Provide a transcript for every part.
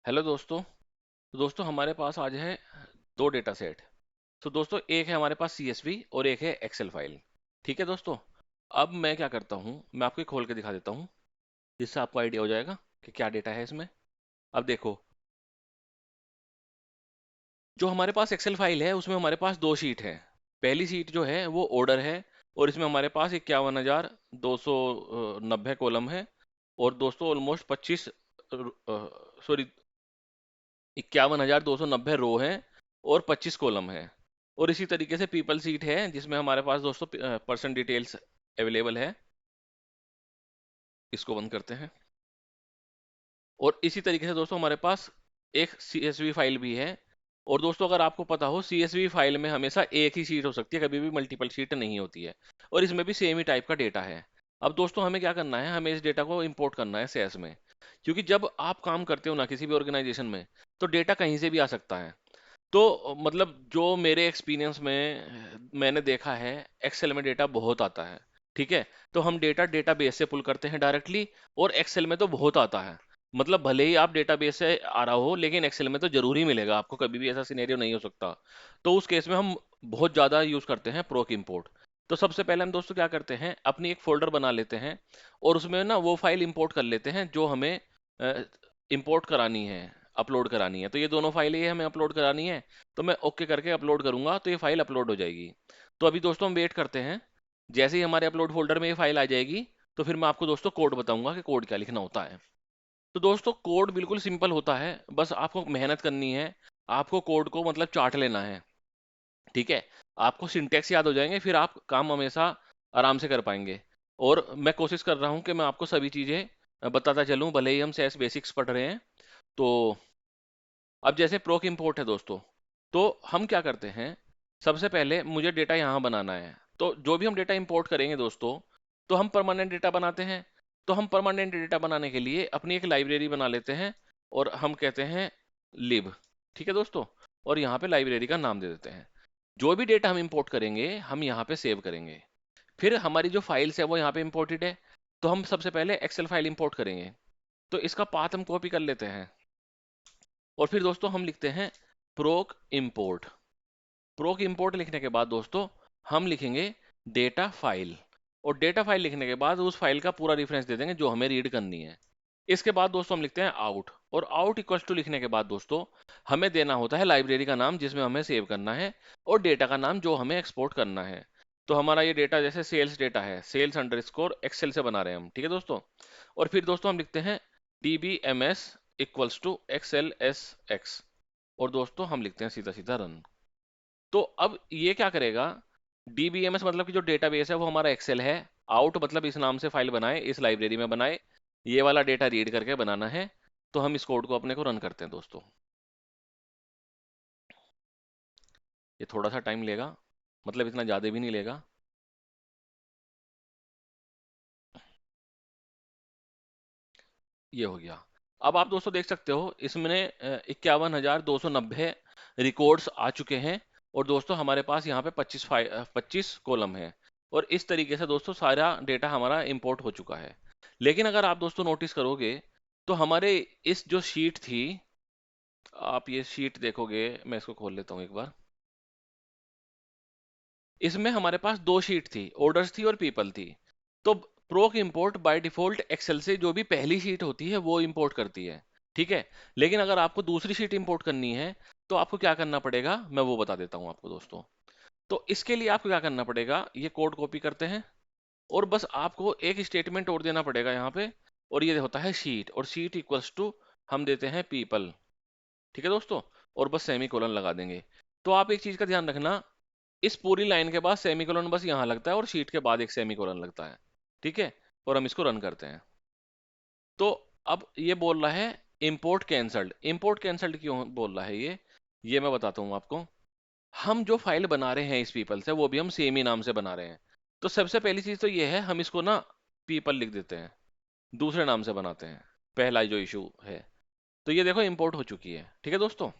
Hello दोस्तों। तो दोस्तों हमारे पास आज है दो डेटा सेट। तो दोस्तों एक है हमारे पास CSV और एक है एक्सेल फाइल। ठीक है दोस्तों। अब मैं क्या करता हूँ, मैं आपको खोल के दिखा देता हूँ जिससे आपको आइडिया हो जाएगा कि क्या डेटा है इसमें। अब देखो, जो हमारे पास एक्सेल फाइल है उसमें हमारे पास दो शीट है। पहली शीट जो है वो ऑर्डर है और इसमें हमारे पास 51,290 कॉलम है। और दोस्तों ऑलमोस्ट 25 सॉरी 51,290 रो हैं और 25 कॉलम है। और इसी तरीके से पीपल सीट है जिसमें हमारे पास दोस्तों पर्सन डिटेल्स अवेलेबल है। इसको बंद करते हैं। और इसी तरीके से दोस्तों हमारे पास एक CSV फाइल भी है। और दोस्तों अगर आपको पता हो, CSV फाइल में हमेशा एक ही शीट हो सकती है, कभी भी मल्टीपल शीट नहीं होती है। और इसमें भी सेम ही टाइप का डेटा है। अब दोस्तों हमें क्या करना है, हमें इस डेटा को इंपोर्ट करना है सेस में। क्योंकि जब आप काम करते हो ना किसी भी ऑर्गेनाइजेशन में, तो डेटा कहीं से भी आ सकता है। तो मतलब जो मेरे एक्सपीरियंस में मैंने देखा है, एक्सेल में डेटा बहुत आता है। ठीक है। तो हम डेटा डेटाबेस से पुल करते हैं डायरेक्टली। और एक्सेल में तो बहुत आता है। मतलब भले ही आप डेटाबेस से आ रहा हो, लेकिन एक्सेल में तो जरूर ही मिलेगा आपको, कभी भी ऐसा सिनेरियो नहीं हो सकता। तो उस केस में हम बहुत ज़्यादा यूज़ करते हैं प्रोक इंपोर्ट। तो सबसे पहले हम दोस्तों क्या करते हैं, अपनी एक फोल्डर बना लेते हैं। और उसमें ना वो फाइल इंपोर्ट कर लेते हैं जो हमें इंपोर्ट करानी है, अपलोड करानी है। तो ये दोनों फाइलें ये हमें अपलोड करानी है। तो मैं ओके करके अपलोड करूंगा तो ये फाइल अपलोड हो जाएगी। तो अभी दोस्तों हम वेट करते हैं। जैसे ही हमारे अपलोड फोल्डर में ये फाइल आ जाएगी, तो फिर मैं आपको दोस्तों कोड बताऊंगा कि कोड क्या लिखना होता है। तो दोस्तों कोड बिल्कुल सिंपल होता है, बस आपको मेहनत करनी है। आपको कोड को मतलब चाट लेना है। ठीक है। आपको सिंटेक्स याद हो जाएंगे, फिर आप काम हमेशा आराम से कर पाएंगे। और मैं कोशिश कर रहा हूँ कि मैं आपको सभी चीज़ें बताता चलूँ, भले ही हम सेस बेसिक्स पढ़ रहे हैं। तो अब जैसे प्रोक इंपोर्ट है दोस्तों, तो हम क्या करते हैं, सबसे पहले मुझे डेटा यहाँ बनाना है। तो जो भी हम डेटा इंपोर्ट करेंगे दोस्तों, तो हम परमानेंट डेटा बनाते हैं। तो हम परमानेंट डेटा बनाने के लिए अपनी एक लाइब्रेरी बना लेते हैं। और हम कहते हैं लिब। ठीक है दोस्तों। और यहाँ पे लाइब्रेरी का नाम दे देते हैं। जो भी डेटा हम इंपोर्ट करेंगे हम यहाँ पे सेव करेंगे। फिर हमारी जो फाइल्स है वो यहाँ पे इंपोर्टेड है। तो हम सबसे पहले एक्सेल फाइल इंपोर्ट करेंगे। तो इसका पाथ हम कॉपी कर लेते हैं। और फिर दोस्तों हम लिखते हैं प्रोक इंपोर्ट। प्रोक इंपोर्ट लिखने के बाद दोस्तों हम लिखेंगे डेटा फाइल। और डेटा फाइल लिखने के बाद उस फाइल का पूरा रेफरेंस दे देंगे जो हमें रीड करनी है। इसके बाद दोस्तों हम लिखते हैं आउट। और आउट इक्वल्स टू लिखने के बाद दोस्तों हमें देना होता है लाइब्रेरी का नाम जिसमें हमें सेव करना है, और डेटा का नाम जो हमें एक्सपोर्ट करना है। तो हमारा ये डेटा जैसे सेल्स डेटा है, सेल्स अंडरस्कोर एक्सेल से बना रहे हैं हम। ठीक है दोस्तों। और फिर दोस्तों हम लिखते हैं DBMS इक्वल्स टू XLSX। और दोस्तों हम लिखते हैं सीधा सीधा रन। तो अब ये क्या करेगा, DBMS मतलब कि जो डेटाबेस है वो हमारा एक्सेल है। आउट मतलब इस नाम से फाइल बनाए, इस लाइब्रेरी में बनाए। ये वाला डेटा रीड करके बनाना है। तो हम इस कोड को अपने को रन करते हैं दोस्तों। ये थोड़ा सा टाइम लेगा, मतलब इतना ज़्यादा भी नहीं लेगा। ये हो गया। अब आप दोस्तों देख सकते हो इसमें 51,290 रिकॉर्ड्स आ चुके हैं। और दोस्तों हमारे पास यहाँ पे 25 कॉलम है। और इस तरीके से दोस्तों सारा डेटा हमारा इंपोर्ट हो चुका है। लेकिन अगर आप दोस्तों नोटिस करोगे, तो हमारे इस जो शीट थी, आप ये शीट देखोगे, मैं इसको खोल लेता हूँ एक बार। इसमें हमारे पास दो शीट थी, ऑर्डर्स थी और पीपल थी। तो proc import by default excel से जो भी पहली शीट होती है वो इंपोर्ट करती है। ठीक है। लेकिन अगर आपको दूसरी शीट इंपोर्ट करनी है, तो आपको क्या करना पड़ेगा मैं वो बता देता हूँ आपको दोस्तों। तो इसके लिए आपको क्या करना पड़ेगा, ये कोड कॉपी करते हैं। और बस आपको एक स्टेटमेंट और देना पड़ेगा यहाँ पे। और ये होता है शीट, और शीट इक्वल्स टू हम देते हैं पीपल। ठीक है दोस्तों। और बस सेमी कोलन लगा देंगे। तो आप एक चीज का ध्यान रखना, इस पूरी लाइन के बाद सेमीकोलन बस यहाँ लगता है और शीट के बाद एक सेमीकोलन लगता है। ठीक है। और हम इसको रन करते हैं। तो अब ये बोल रहा है इंपोर्ट कैंसल्ड। इंपोर्ट कैंसल्ड क्यों बोल रहा है ये मैं बताता हूँ आपको। हम जो फाइल बना रहे हैं इस पीपल से, वो भी हम सेम ही नाम से बना रहे हैं। तो सबसे पहली चीज तो ये है, हम इसको ना पीपल लिख देते हैं, दूसरे नाम से बनाते हैं। पहला जो इशू है। तो ये देखो इंपोर्ट हो चुकी है। ठीक है दोस्तों।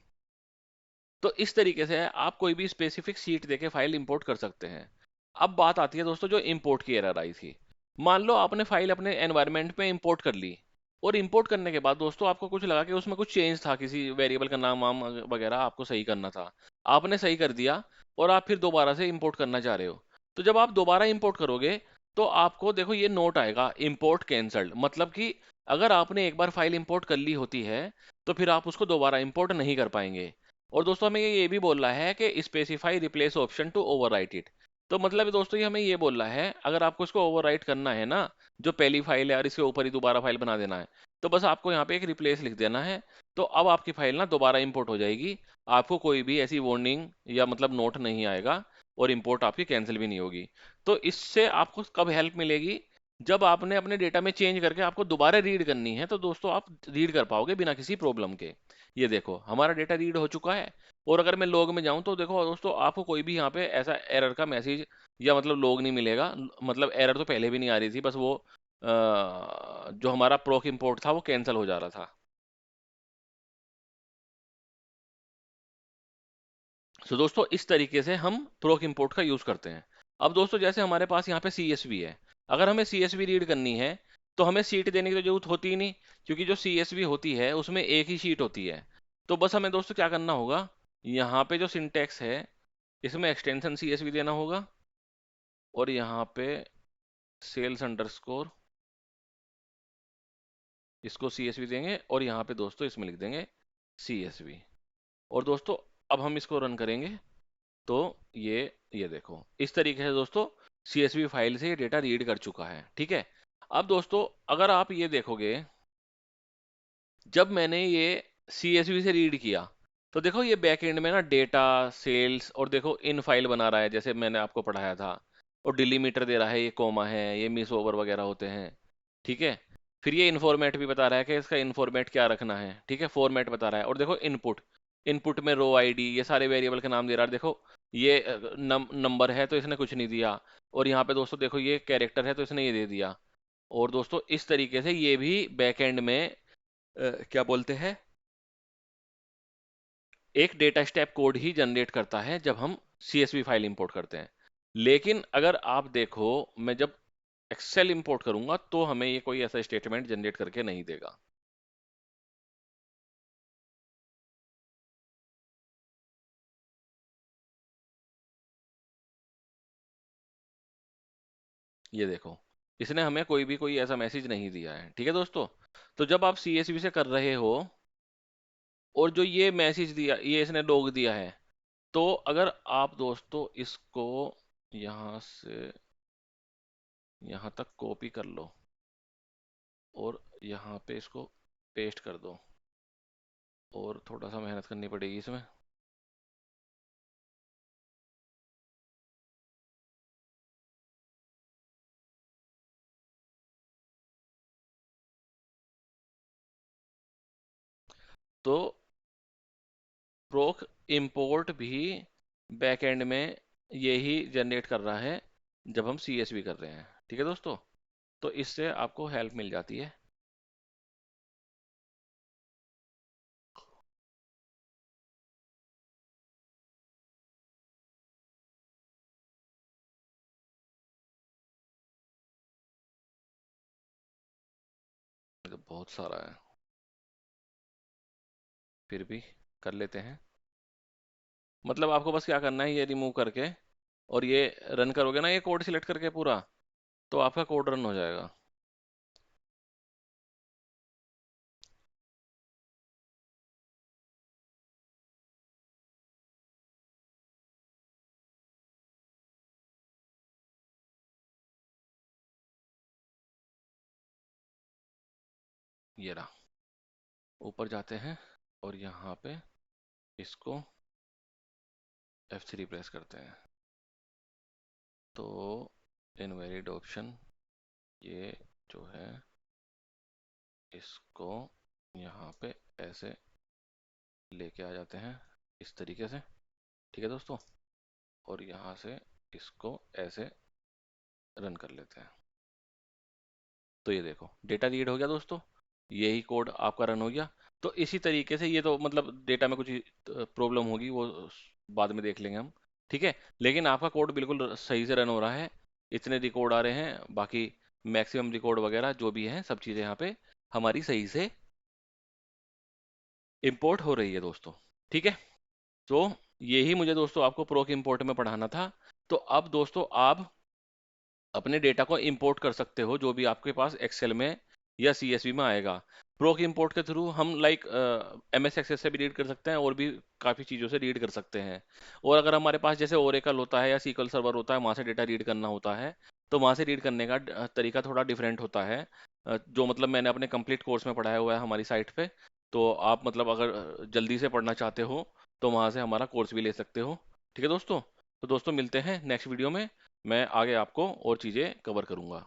तो इस तरीके से आप कोई भी स्पेसिफिक सीट देके फाइल इंपोर्ट कर सकते हैं। अब बात आती है दोस्तों जो इंपोर्ट की एरर आई थी। मान लो आपने फाइल अपने एनवायरनमेंट में इंपोर्ट कर ली, और इंपोर्ट करने के बाद दोस्तों आपको कुछ लगा कि उसमें कुछ चेंज था, किसी वेरिएबल का नाम वाम वगैरह आपको सही करना था, आपने सही कर दिया और आप फिर दोबारा से इंपोर्ट करना चाह रहे हो। तो जब आप दोबारा इंपोर्ट करोगे तो आपको देखो ये नोट आएगा, इंपोर्ट कैंसल्ड, मतलब कि अगर आपने एक बार फाइल इंपोर्ट कर ली होती है तो फिर आप उसको दोबारा इंपोर्ट नहीं कर पाएंगे। और दोस्तों हमें ये भी बोल रहा है कि specify replace option to overwrite it. तो मतलब दोस्तों ये हमें ये बोल रहा है अगर आपको इसको ओवरराइट करना है ना, जो पहली फाइल है और इसके ऊपर ही दोबारा फाइल बना देना है, तो बस आपको यहाँ पे एक रिप्लेस लिख देना है। तो अब आपकी फाइल ना दोबारा इंपोर्ट हो जाएगी, आपको कोई भी ऐसी वार्निंग या मतलब नोट नहीं आएगा और इंपोर्ट आपकी कैंसिल भी नहीं होगी। तो इससे आपको कब हेल्प मिलेगी, जब आपने अपने डेटा में चेंज करके आपको दोबारा रीड करनी है तो दोस्तों आप रीड कर पाओगे बिना किसी प्रॉब्लम के। ये देखो हमारा डेटा रीड हो चुका है। और अगर मैं लॉग में जाऊं तो देखो दोस्तों आपको कोई भी यहाँ पे ऐसा एरर का मैसेज या मतलब लॉग नहीं मिलेगा। मतलब एरर तो पहले भी नहीं आ रही थी, बस वो जो हमारा प्रोक इंपोर्ट था वो कैंसिल हो जा रहा था। सो दोस्तों इस तरीके से हम प्रोक इंपोर्ट का यूज़ करते हैं। अब दोस्तों जैसे हमारे पास यहाँ पे सीएसवी है, अगर हमें सीएसवी रीड करनी है तो हमें सीट देने की तो जरूरत होती ही नहीं, क्योंकि जो सीएसवी होती है उसमें एक ही शीट होती है। तो बस हमें दोस्तों क्या करना होगा, यहाँ पे जो सिंटेक्स है इसमें एक्सटेंशन सीएसवी देना होगा और यहाँ पे सेल्स अंडरस्कोर इसको सीएसवी देंगे और यहाँ पे दोस्तों इसमें लिख देंगे सीएसवी। और दोस्तों अब हम इसको रन करेंगे तो ये देखो इस तरीके से दोस्तों सीएसवी फाइल से ये डेटा रीड कर चुका है। ठीक है। अब दोस्तों अगर आप ये देखोगे, जब मैंने ये सीएसवी से रीड किया तो देखो ये बैक एंड में ना डेटा सेल्स और देखो इन फाइल बना रहा है जैसे मैंने आपको पढ़ाया था, और डिलीमीटर दे रहा है, ये कोमा है, ये मिस ओवर वगैरह होते हैं। ठीक है। फिर ये इन्फॉर्मेट भी बता रहा है कि इसका इन्फॉर्मेट क्या रखना है। ठीक है, फॉर्मेट बता रहा है। और देखो इनपुट, इनपुट में रो आईडी ये सारे वेरिएबल के नाम दे रहा है। देखो ये नंबर है तो इसने कुछ नहीं दिया, और यहाँ पे दोस्तों देखो ये कैरेक्टर है तो इसने ये दे दिया। और दोस्तों इस तरीके से ये भी बैक एंड में क्या बोलते हैं, एक डेटा स्टेप कोड ही जनरेट करता है जब हम सीएसवी फाइल इंपोर्ट करते हैं। लेकिन अगर आप देखो, मैं जब एक्सेल इंपोर्ट करूंगा तो हमें ये कोई ऐसा स्टेटमेंट जनरेट करके नहीं देगा। ये देखो इसने हमें कोई भी कोई ऐसा मैसेज नहीं दिया है। ठीक है दोस्तों। तो जब आप सीएसवी से कर रहे हो और जो ये मैसेज दिया, ये इसने लॉग दिया है, तो अगर आप दोस्तों इसको यहाँ से यहाँ तक कॉपी कर लो और यहाँ पे इसको पेस्ट कर दो, और थोड़ा सा मेहनत करनी पड़ेगी इसमें। तो प्रोक इंपोर्ट भी बैकएंड में यही जनरेट कर रहा है जब हम सीएसवी कर रहे हैं। ठीक है दोस्तों। तो इससे आपको हेल्प मिल जाती है। ये तो बहुत सारा है, फिर भी कर लेते हैं। मतलब आपको बस क्या करना है, ये रिमूव करके और ये रन करोगे ना, ये कोड सिलेक्ट करके पूरा, तो आपका कोड रन हो जाएगा। ये रहा, ऊपर जाते हैं और यहाँ पे इसको F3 प्रेस करते हैं तो इनवैलिड ऑप्शन, ये जो है इसको यहाँ पे ऐसे लेके आ जाते हैं इस तरीके से। ठीक है दोस्तों। और यहाँ से इसको ऐसे रन कर लेते हैं। तो ये देखो डेटा रीड हो गया दोस्तों, यही कोड आपका रन हो गया। तो इसी तरीके से ये तो मतलब डेटा में कुछ प्रॉब्लम होगी वो बाद में देख लेंगे हम। ठीक है। लेकिन आपका कोड बिल्कुल सही से रन हो रहा है, इतने रिकॉर्ड आ रहे हैं, बाकी मैक्सिमम रिकॉर्ड वगैरह जो भी है सब चीज़ें यहाँ पे हमारी सही से इंपोर्ट हो रही है दोस्तों। ठीक है, तो यही मुझे दोस्तों आपको प्रोक इंपोर्ट में पढ़ाना था। तो अब दोस्तों आप अपने डेटा को इंपोर्ट कर सकते हो जो भी आपके पास एक्सेल में या सीएसवी में आएगा। प्रोक इंपोर्ट के थ्रू हम लाइक एमएस एक्सेस से भी रीड कर सकते हैं और भी काफ़ी चीज़ों से रीड कर सकते हैं। और अगर हमारे पास जैसे ओरेकल होता है या सीक्वल सर्वर होता है, वहाँ से डेटा रीड करना होता है, तो वहाँ से रीड करने का तरीका थोड़ा डिफरेंट होता है। जो मतलब मैंने अपने कंप्लीट कोर्स में पढ़ाया हुआ है हमारी साइट पे। तो आप मतलब अगर जल्दी से पढ़ना चाहते हो तो वहाँ से हमारा कोर्स भी ले सकते हो। ठीक है दोस्तों, तो दोस्तों मिलते हैं नेक्स्ट वीडियो में। मैं आगे आपको और चीज़ें कवर करूँगा।